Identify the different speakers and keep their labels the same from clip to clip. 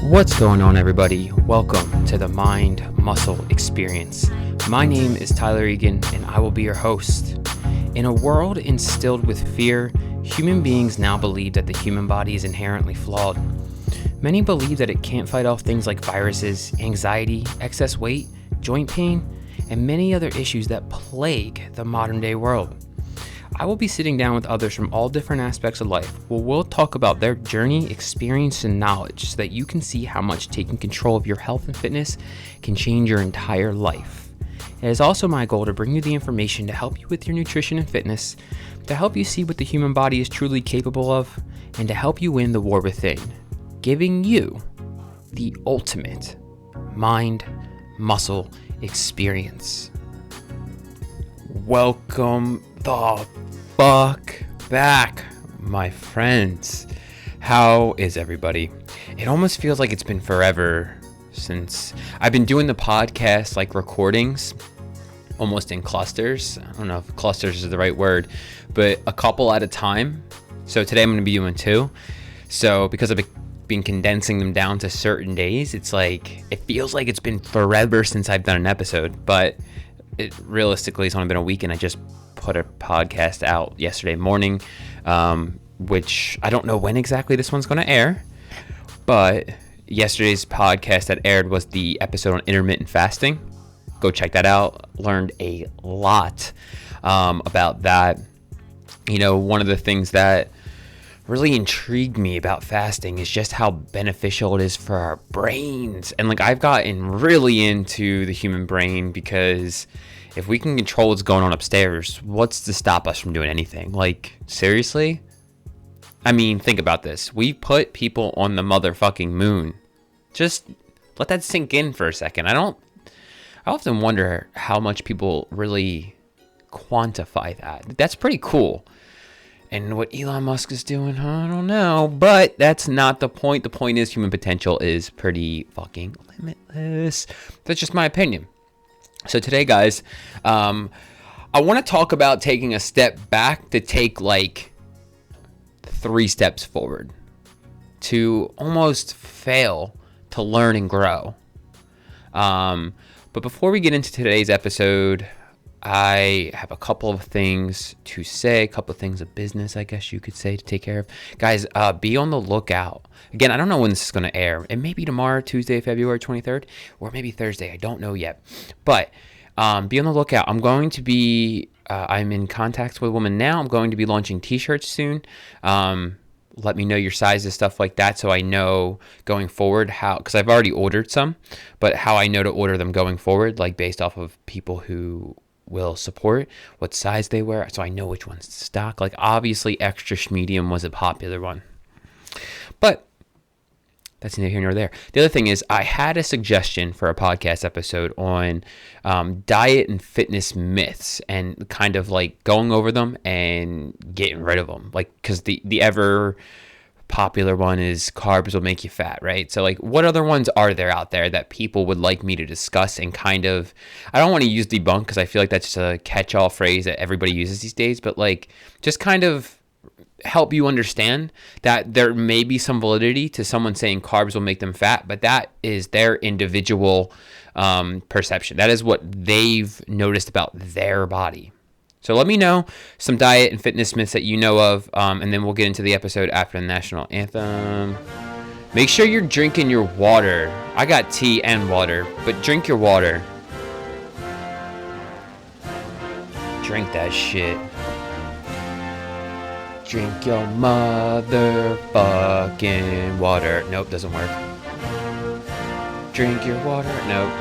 Speaker 1: What's going on, everybody? Welcome to the Mind Muscle Experience. My name is Tyler Egan, and I will be your host. In a world instilled with fear, human beings now believe that the human body is inherently flawed. Many believe that it can't fight off things like viruses, anxiety, excess weight, joint pain, and many other issues that plague the modern day world. I will be sitting down with others from all different aspects of life where we'll talk about their journey, experience, and knowledge so that you can see how much taking control of your health and fitness can change your entire life. It is also my goal to bring you the information to help you with your nutrition and fitness, to help you see what the human body is truly capable of, and to help you win the war within, giving you the ultimate mind-muscle experience. Welcome the fuck back, my friends. How is everybody? It almost feels like it's been forever since I've been doing the podcast, like recordings, almost in clusters. I don't know if clusters is the right word, but a couple at a time. So today I'm going to be doing two. So because I've been condensing them down to certain days, it's like, it feels like it's been forever since I've done an episode, but realistically, it's only been a week, and I just put a podcast out yesterday morning, which I don't know when exactly this one's going to air, but yesterday's podcast that aired was the episode on intermittent fasting. Go check that out. Learned a lot about that. You know, one of the things that really intrigued me about fasting is just how beneficial it is for our brains. And like, I've gotten really into the human brain because if we can control what's going on upstairs, what's to stop us from doing anything? Like, seriously? I mean, think about this. We put people on the motherfucking moon. Just let that sink in for a second. I often wonder how much people really quantify that. That's pretty cool. And what Elon Musk is doing, I don't know. But that's not the point. The point is human potential is pretty fucking limitless. That's just my opinion. So today, guys, I want to talk about taking a step back to take like 3 steps forward, to almost fail to learn and grow. But before we get into today's episode, I have a couple of things to say, a couple of things of business, I guess you could say, to take care of. Guys, be on the lookout. Again, I don't know when this is going to air. It may be tomorrow, Tuesday, February 23rd, or maybe Thursday. I don't know yet. But be on the lookout. I'm going to be, I'm in contact with a woman now. I'm going to be launching t-shirts soon. Let me know your sizes, stuff like that, so I know going forward how, because I've already ordered some, but how I know to order them going forward, like based off of people who will support, what size they wear, so I know which ones to stock. Like, obviously extra medium was a popular one, but that's neither here nor there. The other thing is, I had a suggestion for a podcast episode on diet and fitness myths, and kind of like going over them and getting rid of them, like, because the ever popular one is carbs will make you fat, right? So like, what other ones are there out there that people would like me to discuss? And kind of, I don't want to use debunk because I feel like that's just a catch-all phrase that everybody uses these days, but like, just kind of help you understand that there may be some validity to someone saying carbs will make them fat, but that is their individual perception. That is what they've noticed about their body. So let me know some diet and fitness myths that you know of, and then we'll get into the episode after the national anthem. Make sure you're drinking your water. I got tea and water, but drink your water. Drink that shit. Drink your motherfucking water. Nope, doesn't work. Drink your water. Nope.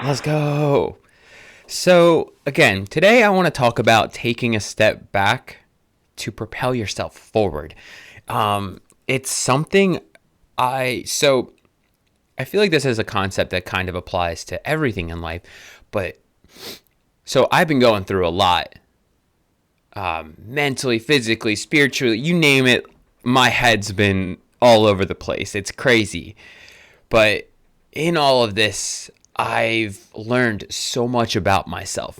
Speaker 1: Let's go. So again, today I want to talk about taking a step back to propel yourself forward. It's something so I feel like this is a concept that kind of applies to everything in life, but so I've been going through a lot, mentally, physically, spiritually, you name it. My head's been all over the place. It's crazy. But in all of this, I've learned so much about myself.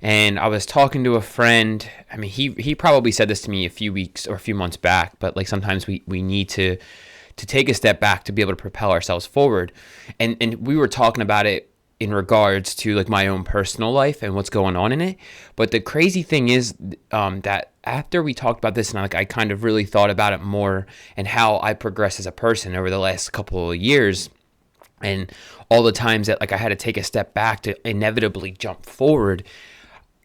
Speaker 1: And I was talking to a friend. I mean, he probably said this to me a few weeks or a few months back, but like sometimes we need to take a step back to be able to propel ourselves forward. And we were talking about it in regards to like my own personal life and what's going on in it. But the crazy thing is that after we talked about this, and I kind of really thought about it more and how I progressed as a person over the last couple of years, and all the times that like I had to take a step back to inevitably jump forward,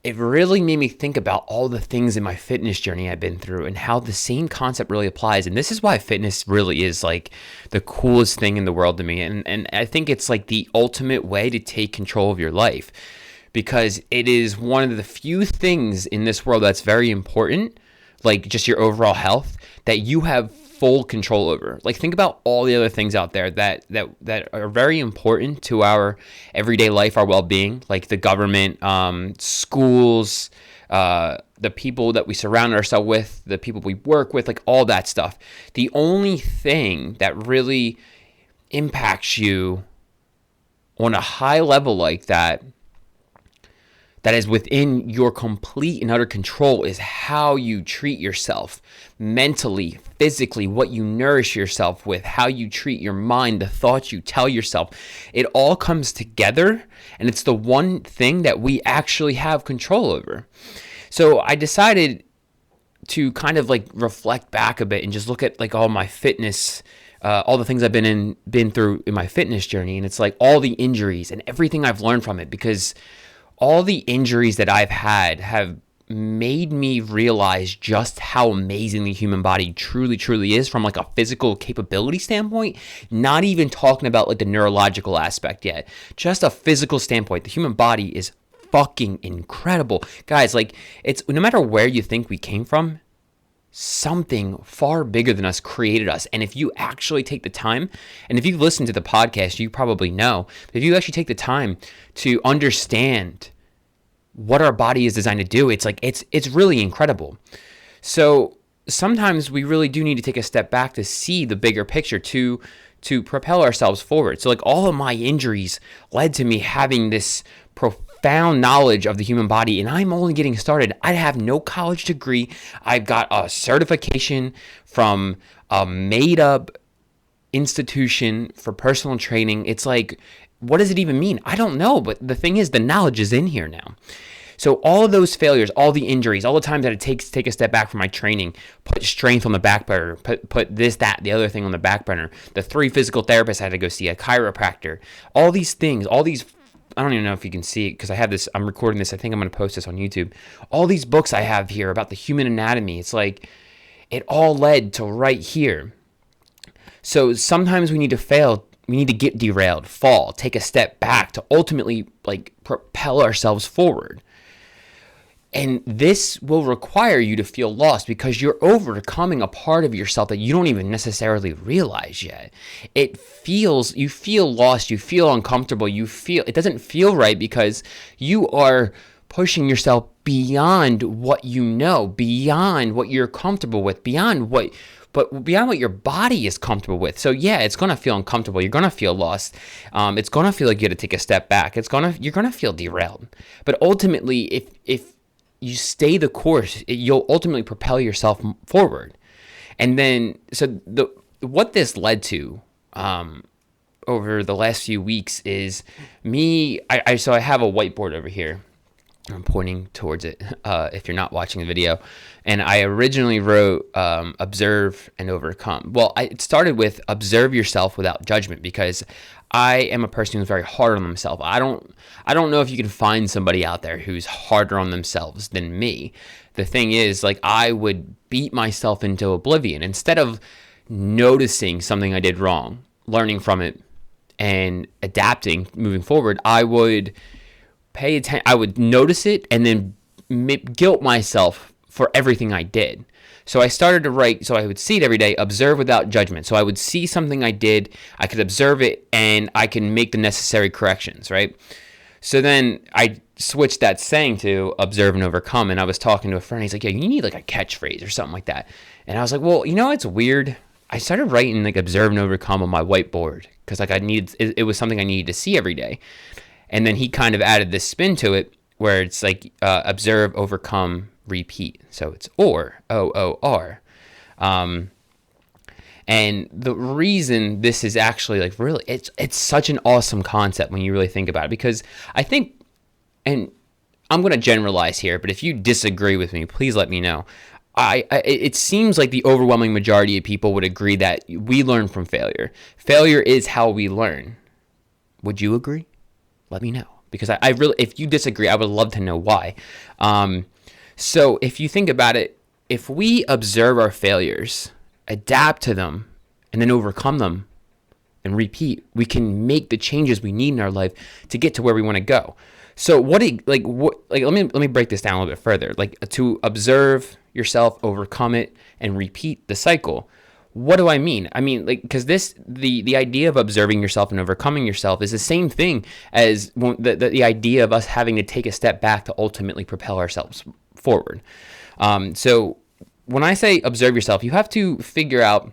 Speaker 1: it really made me think about all the things in my fitness journey I've been through and how the same concept really applies. And this is why fitness really is like the coolest thing in the world to me. And I think it's like the ultimate way to take control of your life, because it is one of the few things in this world that's very important, like just your overall health, that you have full control over. Like think about all the other things out there that are very important to our everyday life, our well-being, like the government, schools, the people that we surround ourselves with, the people we work with, like all that stuff. The only thing that really impacts you on a high level like that is within your complete and utter control is how you treat yourself mentally, physically, what you nourish yourself with, how you treat your mind, the thoughts you tell yourself. It all comes together, and it's the one thing that we actually have control over. So I decided to kind of like reflect back a bit and just look at like all my fitness, all the things I've been through in my fitness journey, and it's like all the injuries and everything I've learned from it, because all the injuries that I've had have made me realize just how amazing the human body truly, truly is from like a physical capability standpoint, not even talking about like the neurological aspect yet, just a physical standpoint. The human body is fucking incredible. Guys, like it's no matter where you think we came from, something far bigger than us created us. And if you actually take the time, and if you listen to the podcast, you probably know, if you actually take the time to understand what our body is designed to do, it's like it's really incredible. So sometimes we really do need to take a step back to see the bigger picture, to propel ourselves forward. So like all of my injuries led to me having this profound knowledge of the human body, and I'm only getting started. I have no college degree. I've got a certification from a made up institution for personal training. It's like, what does it even mean? I don't know, but the thing is, the knowledge is in here now. So all of those failures, all the injuries, all the times that it takes to take a step back from my training, put strength on the back burner, put this, that, the other thing on the back burner, the 3 physical therapists I had to go see, a chiropractor, all these things, all these, I don't even know if you can see it because I have this, I'm recording this, I think I'm going to post this on YouTube. All these books I have here about the human anatomy, it's like, it all led to right here. So sometimes we need to fail, we need to get derailed, fall, take a step back to ultimately like propel ourselves forward. And this will require you to feel lost because you're overcoming a part of yourself that you don't even necessarily realize yet. You feel lost, you feel uncomfortable, it doesn't feel right because you are pushing yourself beyond what you know, beyond what you're comfortable with, beyond what your body is comfortable with. So yeah, it's going to feel uncomfortable. You're going to feel lost. It's going to feel like you got to take a step back. You're going to feel derailed. But ultimately, if you stay the course, you'll ultimately propel yourself forward. And then, so what this led to over the last few weeks is me. So I have a whiteboard over here. I'm pointing towards it if you're not watching the video. And I originally wrote observe and overcome. Well, it started with observe yourself without judgment because I am a person who's very hard on themselves. I don't know if you can find somebody out there who's harder on themselves than me. The thing is, like, I would beat myself into oblivion instead of noticing something I did wrong, learning from it, and adapting moving forward, I would pay attention. I would notice it and then guilt myself for everything I did. So I started to write, so I would see it every day, observe without judgment. So I would see something I did, I could observe it, and I can make the necessary corrections, right? So then I switched that saying to observe and overcome, and I was talking to a friend, he's like, yeah, you need like a catchphrase or something like that. And I was like, well, you know, it's weird. I started writing like observe and overcome on my whiteboard because like it was something I needed to see every day. And then he kind of added this spin to it where it's like observe, overcome, repeat. So it's OOR. And the reason this is actually like really, it's such an awesome concept when you really think about it, because I think, and I'm going to generalize here, but if you disagree with me, please let me know. It seems like the overwhelming majority of people would agree that we learn from failure. Failure is how we learn. Would you agree? Let me know, because I really, if you disagree, I would love to know why. So if you think about it, if we observe our failures, adapt to them, and then overcome them and repeat, we can make the changes we need in our life to get to where we want to go. So let me break this down a little bit further. Like, to observe yourself, overcome it, and repeat the cycle. What do I mean? I mean, like, because the idea of observing yourself and overcoming yourself is the same thing as the idea of us having to take a step back to ultimately propel ourselves forward. So when I say observe yourself, you have to figure out,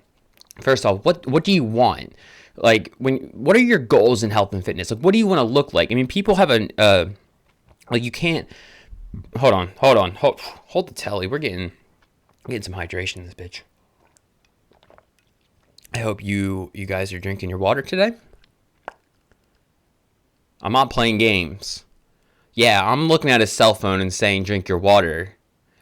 Speaker 1: first off, what do you want? Like, what are your goals in health and fitness? Like, what do you want to look like? I mean, people have like, you can't, hold the telly. We're getting some hydration in this bitch. I hope you guys are drinking your water today. I'm not playing games. Yeah, I'm looking at a cell phone and saying drink your water,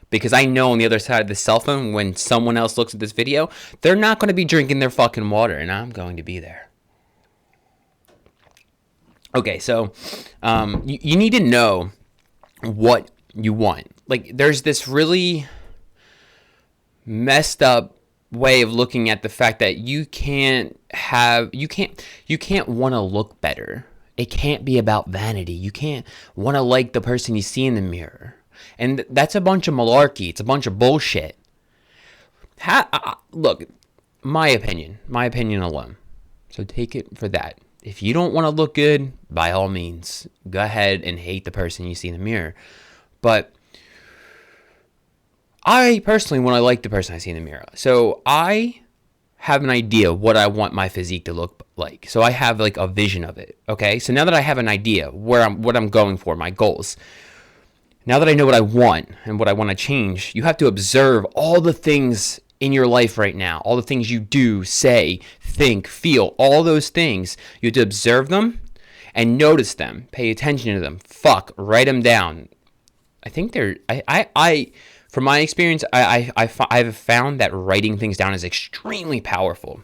Speaker 1: because I know on the other side of the cell phone, when someone else looks at this video, they're not going to be drinking their fucking water, and I'm going to be there. Okay, so you need to know what you want. Like, there's this really messed up way of looking at the fact that you can't want to look better. It can't be about vanity. You can't want to like the person you see in the mirror. And that's a bunch of malarkey. It's a bunch of bullshit. Look, my opinion alone. So take it for that. If you don't want to look good, by all means, go ahead and hate the person you see in the mirror. But I personally want to like the person I see in the mirror. So I have an idea what I want my physique to look like. So I have like a vision of it. Okay. So now that I have an idea what I'm going for, my goals, now that I know what I want and what I want to change, you have to observe all the things in your life right now, all the things you do, say, think, feel, all those things. You have to observe them and notice them, pay attention to them. Write them down. I think from my experience, I've found that writing things down is extremely powerful.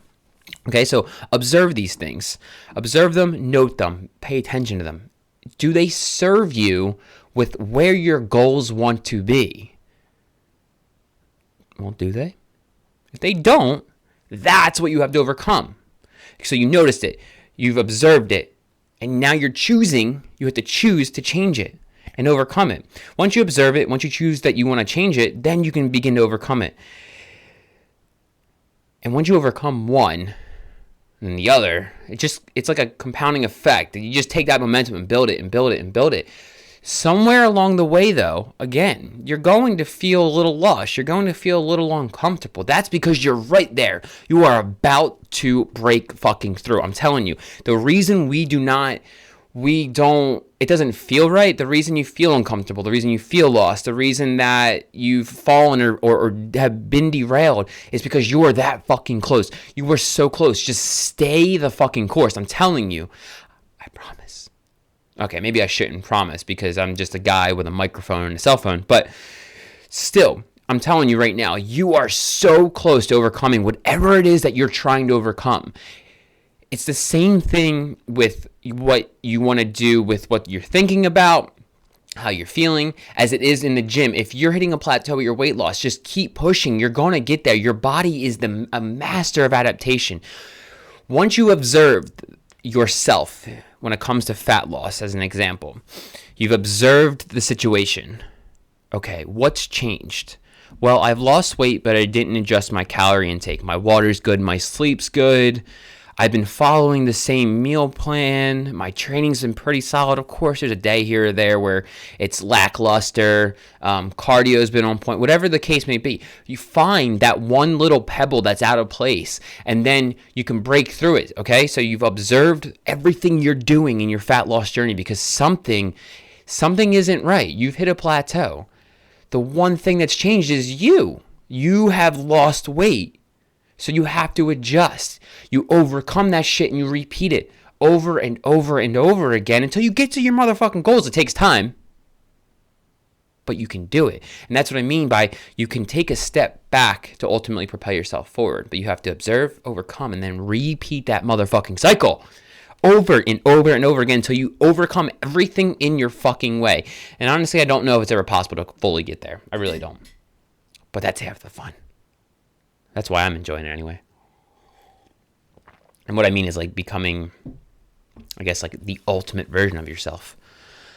Speaker 1: Okay, so observe these things. Observe them, note them, pay attention to them. Do they serve you with where your goals want to be? Well, do they? If they don't, that's what you have to overcome. So you noticed it, you've observed it, and now you have to choose to change it and overcome it. Once you observe it, once you choose that you want to change it, then you can begin to overcome it. And once you overcome one and the other, it's like a compounding effect. You just take that momentum and build it and build it and build it. Somewhere along the way, though, again, you're going to feel a little lost. You're going to feel a little uncomfortable. That's because you're right there. You are about to break fucking through. I'm telling you, the reason it doesn't feel right, the reason you feel uncomfortable, the reason you feel lost, the reason that you've fallen or have been derailed is because you are that fucking close. You were so close. Just stay the fucking course. I'm telling you. I promise. Okay, maybe I shouldn't promise because I'm just a guy with a microphone and a cell phone, but still, I'm telling you right now, you are so close to overcoming whatever it is that you're trying to overcome. It's the same thing with what you want to do with what you're thinking about, how you're feeling, as it is in the gym. If you're hitting a plateau with your weight loss, just keep pushing. You're going to get there. Your body is a master of adaptation. Once you observe yourself when it comes to fat loss, as an example. You've observed the situation. Okay, what's changed? Well, I've lost weight, but I didn't adjust my calorie intake. My water's good, my sleep's good. I've been following the same meal plan. My training's been pretty solid. Of course, there's a day here or there where it's lackluster. Cardio's been on point. Whatever the case may be, you find that one little pebble that's out of place, and then you can break through it, okay? So you've observed everything you're doing in your fat loss journey because something isn't right. You've hit a plateau. The one thing that's changed is you. You have lost weight. So you have to adjust. You overcome that shit and you repeat it over and over and over again until you get to your motherfucking goals. It takes time, but you can do it. And that's what I mean by you can take a step back to ultimately propel yourself forward. But you have to observe, overcome, and then repeat that motherfucking cycle over and over and over again until you overcome everything in your fucking way. And honestly, I don't know if it's ever possible to fully get there. I really don't. But that's half the fun. That's why I'm enjoying it anyway. And what I mean is like becoming, I guess, like the ultimate version of yourself.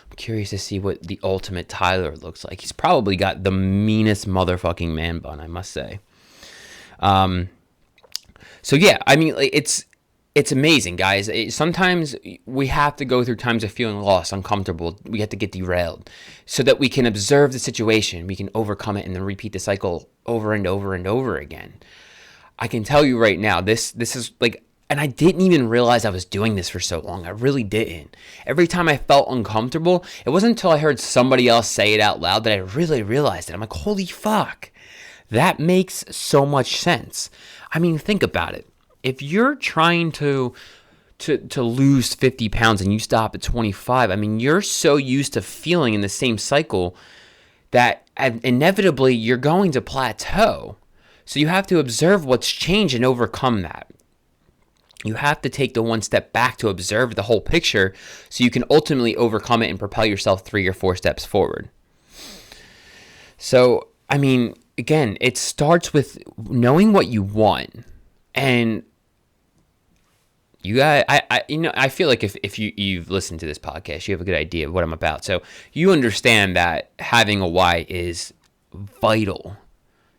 Speaker 1: I'm curious to see what the ultimate Tyler looks like. He's probably got the meanest motherfucking man bun, I must say. So yeah, I mean, it's amazing, guys. Sometimes we have to go through times of feeling lost, uncomfortable. We have to get derailed so that we can observe the situation. We can overcome it and then repeat the cycle over and over and over again. I can tell you right now, this is like, and I didn't even realize I was doing this for so long. I really didn't. Every time I felt uncomfortable, it wasn't until I heard somebody else say it out loud that I really realized it. I'm like, holy fuck. That makes so much sense. I mean, think about it. If you're trying to lose 50 pounds and you stop at 25, I mean, you're so used to feeling in the same cycle that inevitably you're going to plateau. So you have to observe what's changed and overcome that. You have to take the one step back to observe the whole picture so you can ultimately overcome it and propel yourself 3 or 4 steps forward. So, I mean, again, it starts with knowing what you want. And you got, I feel like if you've listened to this podcast, you have a good idea of what I'm about. So you understand that having a why is vital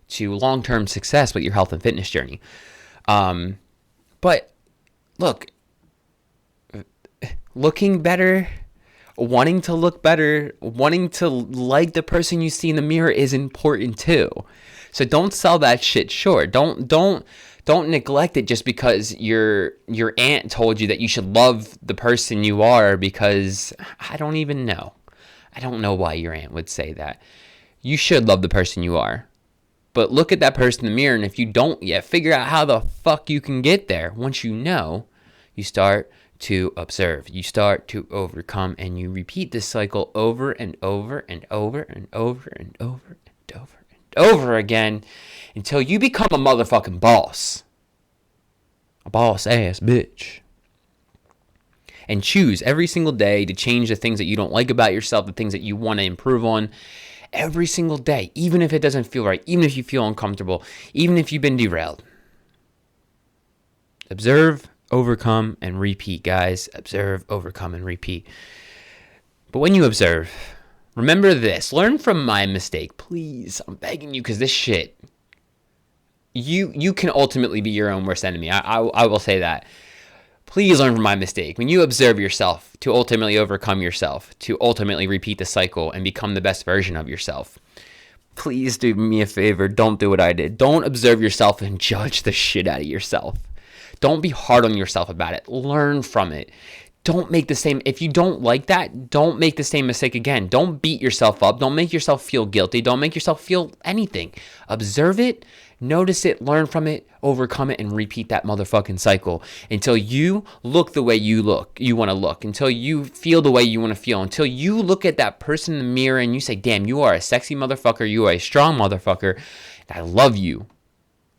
Speaker 1: to long-term success with your health and fitness journey. But look, looking better, wanting to look better, wanting to like the person you see in the mirror is important too. So don't sell that shit short. Don't neglect it just because your aunt told you that you should love the person you are, because I don't even know. I don't know why your aunt would say that. You should love the person you are. But look at that person in the mirror, and if you don't yet, figure out how the fuck you can get there. Once you know, you start to observe. You start to overcome, and you repeat this cycle over and over and over and over and over and over and over again until you become a motherfucking boss. A boss-ass bitch. And choose every single day to change the things that you don't like about yourself, the things that you want to improve on. Every single day, even if it doesn't feel right, even if you feel uncomfortable, even if you've been derailed. Observe, overcome, and repeat, guys. Observe, overcome, and repeat. But when you observe, remember this. Learn from my mistake, please. I'm begging you, because this shit, you can ultimately be your own worst enemy. I will say that. Please learn from my mistake. When you observe yourself, to ultimately overcome yourself, to ultimately repeat the cycle and become the best version of yourself, please do me a favor. Don't do what I did. Don't observe yourself and judge the shit out of yourself. Don't be hard on yourself about it. Learn from it. Don't make the same, if you don't like that, don't make the same mistake again. Don't beat yourself up. Don't make yourself feel guilty. Don't make yourself feel anything. Observe it, notice it, learn from it, overcome it, and repeat that motherfucking cycle until you look the way you want to look, until you feel the way you want to feel, until you look at that person in the mirror and you say, damn, you are a sexy motherfucker. You are a strong motherfucker. And I love you,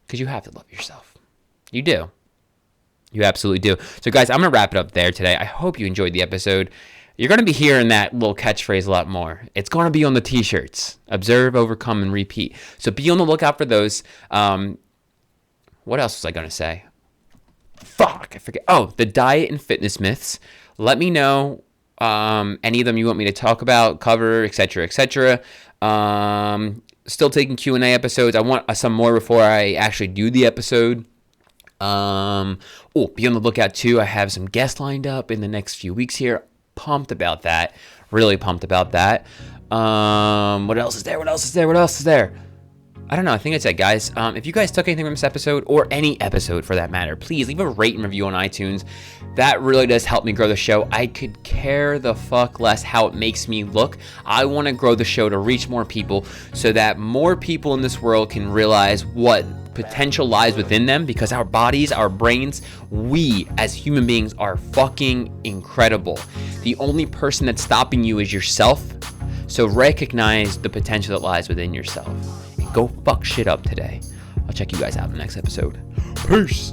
Speaker 1: because you have to love yourself. You do. You absolutely do. So guys, I'm going to wrap it up there today. I hope you enjoyed the episode. You're going to be hearing that little catchphrase a lot more. It's going to be on the t-shirts. Observe, overcome, and repeat. So be on the lookout for those. What else was I going to say? Fuck, I forget. Oh, the diet and fitness myths. Let me know any of them you want me to talk about, cover, etc., etc. Still taking Q&A episodes. I want some more before I actually do the episode. Be on the lookout too. I have some guests lined up in the next few weeks here. Pumped about that. Really pumped about that. What else is there? I don't know. I think that's it, guys. If you guys took anything from this episode, or any episode for that matter, please leave a rate and review on iTunes. That really does help me grow the show. I could care the fuck less how it makes me look. I want to grow the show to reach more people so that more people in this world can realize what potential lies within them, because our bodies, our brains, we as human beings are fucking incredible. The only person that's stopping you is yourself. So recognize the potential that lies within yourself. Go fuck shit up today. I'll check you guys out in the next episode. Peace.